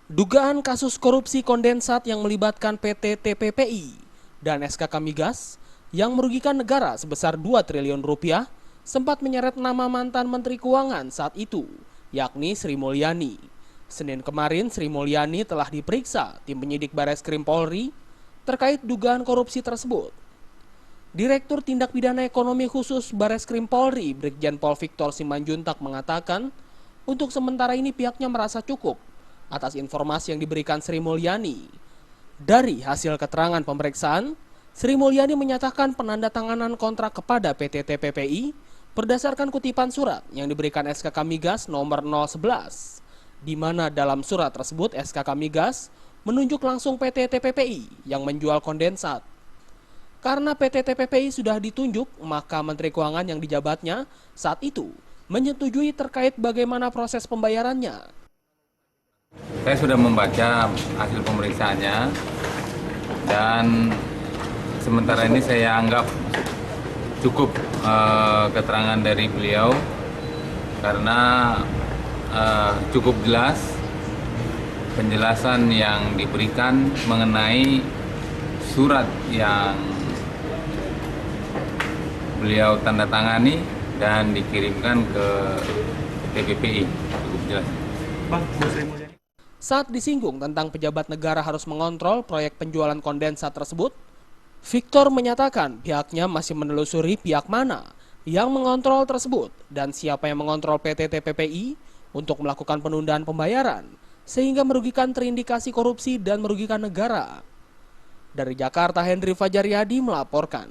Dugaan kasus korupsi kondensat yang melibatkan PT TPPI dan SKK Migas yang merugikan negara sebesar 2 triliun rupiah sempat menyeret nama mantan Menteri Keuangan saat itu, yakni Sri Mulyani. Senin kemarin Sri Mulyani telah diperiksa tim penyidik Bareskrim Polri terkait dugaan korupsi tersebut. Direktur Tindak Pidana Ekonomi Khusus Bareskrim Polri, Brigjen Pol Victor Simanjuntak mengatakan, untuk sementara ini pihaknya merasa cukup atas informasi yang diberikan Sri Mulyani. Dari hasil keterangan pemeriksaan, Sri Mulyani menyatakan penandatanganan kontrak kepada PT TPPI berdasarkan kutipan surat yang diberikan SKK Migas nomor 011, di mana dalam surat tersebut SKK Migas menunjuk langsung PT TPPI yang menjual kondensat. Karena PT TPPI sudah ditunjuk, maka Menteri Keuangan yang dijabatnya saat itu menyetujui terkait bagaimana proses pembayarannya. Saya sudah membaca hasil pemeriksaannya dan sementara ini saya anggap cukup keterangan dari beliau karena cukup jelas penjelasan yang diberikan mengenai surat yang beliau tanda tangani dan dikirimkan ke TPPI. Cukup jelas. Saat disinggung tentang pejabat negara harus mengontrol proyek penjualan kondensat tersebut, Victor menyatakan pihaknya masih menelusuri pihak mana yang mengontrol tersebut dan siapa yang mengontrol PT TPPI untuk melakukan penundaan pembayaran sehingga merugikan terindikasi korupsi dan merugikan negara. Dari Jakarta, Henry Fajaryadi melaporkan.